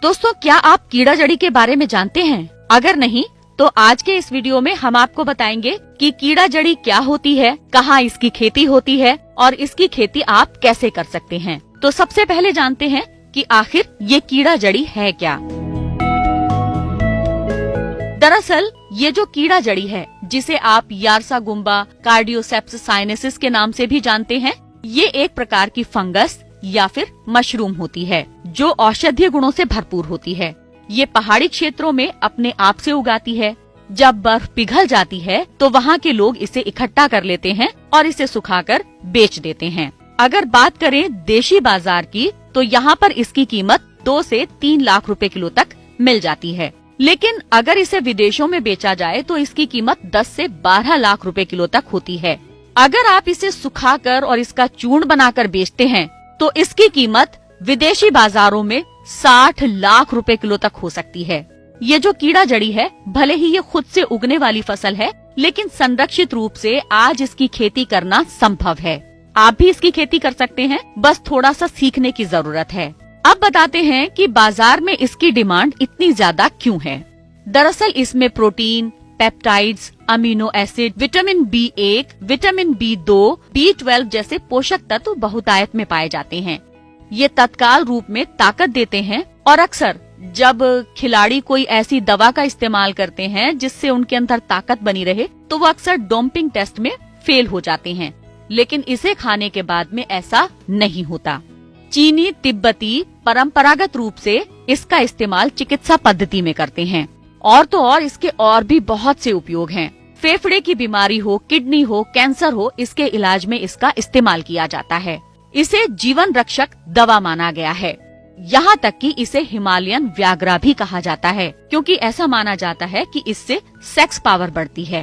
दोस्तों, क्या आप कीड़ा जड़ी के बारे में जानते हैं? अगर नहीं तो आज के इस वीडियो में हम आपको बताएंगे कि कीड़ा जड़ी क्या होती है, कहाँ इसकी खेती होती है और इसकी खेती आप कैसे कर सकते हैं। तो सबसे पहले जानते हैं कि आखिर ये कीड़ा जड़ी है क्या। दरअसल ये जो कीड़ा जड़ी है, जिसे आप यार्सा गुम्बा कार्डियोसेप्स साइनेसिस के नाम से भी जानते हैं, ये एक प्रकार की फंगस या फिर मशरूम होती है जो औषधीय गुणों से भरपूर होती है। ये पहाड़ी क्षेत्रों में अपने आप से उगाती है। जब बर्फ पिघल जाती है तो वहाँ के लोग इसे इकट्ठा कर लेते हैं और इसे सुखाकर बेच देते हैं। अगर बात करें देशी बाजार की, तो यहाँ पर इसकी कीमत 2 से 3 लाख रुपए किलो तक मिल जाती है। लेकिन अगर इसे विदेशों में बेचा जाए तो इसकी कीमत 10 से 12 लाख रुपए किलो तक होती है। अगर आप इसे सुखाकर और इसका चूर्ण बनाकर बेचते हैं तो इसकी कीमत विदेशी बाजारों में 60 लाख रुपए किलो तक हो सकती है। ये जो कीड़ा जड़ी है, भले ही ये खुद से उगने वाली फसल है, लेकिन संरक्षित रूप से आज इसकी खेती करना संभव है। आप भी इसकी खेती कर सकते हैं, बस थोड़ा सा सीखने की जरूरत है। अब बताते हैं कि बाजार में इसकी डिमांड इतनी ज्यादा क्यों है। दरअसल इसमें protein, peptides, amino acid, vitamin B1, vitamin B2, B12 जैसे पोषक तत्व बहुतायत में पाए जाते हैं। ये तत्काल रूप में ताकत देते हैं और अक्सर जब खिलाड़ी कोई ऐसी दवा का इस्तेमाल करते हैं जिससे उनके अंदर ताकत बनी रहे, तो वो अक्सर डोपिंग टेस्ट में फेल हो जाते हैं। लेकिन इसे खाने के बाद में ऐसा नहीं होता। चीनी तिब्बती परंपरागत रूप से इसका इस्तेमाल चिकित्सा पद्धति में करते हैं। और तो और इसके और भी बहुत से उपयोग हैं। फेफड़े की बीमारी हो, किडनी हो, कैंसर हो, इसके इलाज में इसका इस्तेमाल किया जाता है। इसे जीवन रक्षक दवा माना गया है। यहाँ तक कि इसे हिमालयन व्याघ्रा भी कहा जाता है, क्योंकि ऐसा माना जाता है कि इससे सेक्स पावर बढ़ती है।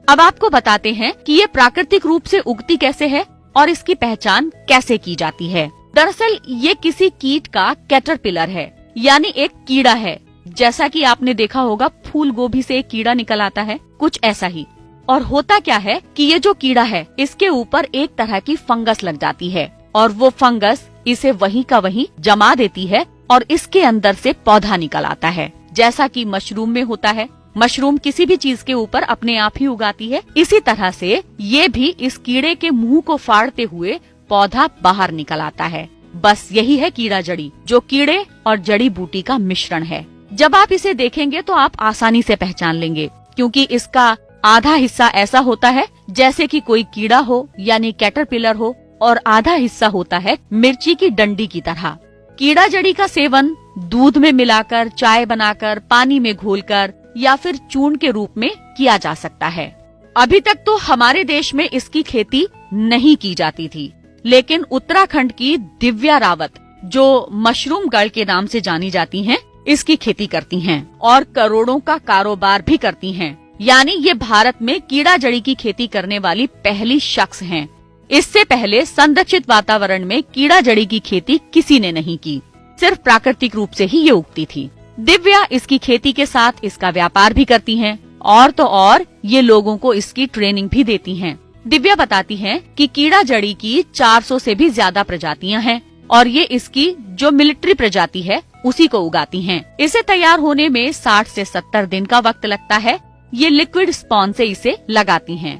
अब आपको बताते हैं कि ये प्राकृतिक रूप से उगती कैसे है और इसकी पहचान कैसे की जाती है। दरअसल ये किसी कीट का कैटरपिलर है, यानी एक कीड़ा है। जैसा कि आपने देखा होगा फूल गोभी से एक कीड़ा निकल आता है, कुछ ऐसा ही। और होता क्या है कि ये जो कीड़ा है, इसके ऊपर एक तरह की फंगस लग जाती है और वो फंगस इसे वहीं का वहीं जमा देती है और इसके अंदर से पौधा निकल आता है, जैसा कि मशरूम में होता है। मशरूम किसी भी चीज के ऊपर अपने आप ही उगाती है, इसी तरह से ये भी इस कीड़े के मुंह को फाड़ते हुए पौधा बाहर निकल आता है। बस यही है कीड़ा जड़ी, जो कीड़े और जड़ी बूटी का मिश्रण है। जब आप इसे देखेंगे तो आप आसानी से पहचान लेंगे, क्योंकि इसका आधा हिस्सा ऐसा होता है जैसे कि कोई कीड़ा हो, यानी कैटरपिलर हो, और आधा हिस्सा होता है मिर्ची की डंडी की तरह। कीड़ा जड़ी का सेवन दूध में मिलाकर, चाय बनाकर, पानी में घोलकर या फिर चूर्ण के रूप में किया जा सकता है। अभी तक तो हमारे देश में इसकी खेती नहीं की जाती थी, लेकिन उत्तराखंड की दिव्या रावत, जो मशरूम गर्ल के नाम से जानी जाती हैं, इसकी खेती करती हैं और करोड़ों का कारोबार भी करती हैं। यानी ये भारत में कीड़ा जड़ी की खेती करने वाली पहली शख्स हैं। इससे पहले संरक्षित वातावरण में कीड़ा जड़ी की खेती किसी ने नहीं की, सिर्फ प्राकृतिक रूप से ही ये उगती थी। दिव्या इसकी खेती के साथ इसका व्यापार भी करती हैं और तो और ये लोगों को इसकी ट्रेनिंग भी देती हैं। दिव्या बताती हैं कि कीड़ा जड़ी की 400 से भी ज्यादा प्रजातियां हैं और ये इसकी जो मिलिट्री प्रजाति है उसी को उगाती हैं। इसे तैयार होने में 60 से 70 दिन का वक्त लगता है। ये लिक्विड स्पॉन से इसे लगाती हैं,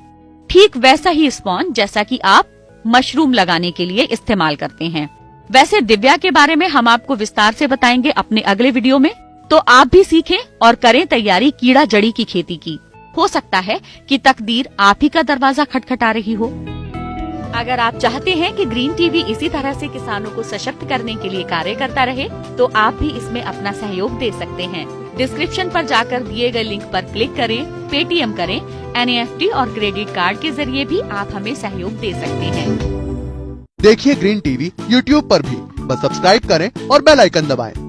ठीक वैसा ही स्पॉन जैसा कि आप मशरूम लगाने के लिए इस्तेमाल करते हैं। वैसे दिव्या के बारे में हम आपको विस्तार से बताएंगे अपने अगले वीडियो में, तो आप भी सीखें और करें तैयारी कीड़ा जड़ी की खेती की। हो सकता है कि तकदीर आप ही का दरवाजा खटखटा रही हो। अगर आप चाहते हैं कि ग्रीन टीवी इसी तरह से किसानों को सशक्त करने के लिए कार्य करता रहे, तो आप भी इसमें अपना सहयोग दे सकते हैं। डिस्क्रिप्शन पर जाकर दिए गए लिंक पर क्लिक करें, पेटीएम करें, NEFT और क्रेडिट कार्ड के जरिए भी आप हमें सहयोग दे सकते हैं। देखिए ग्रीन टीवी YouTube पर भी, बस सब्सक्राइब करें और बेल आइकन दबाएं।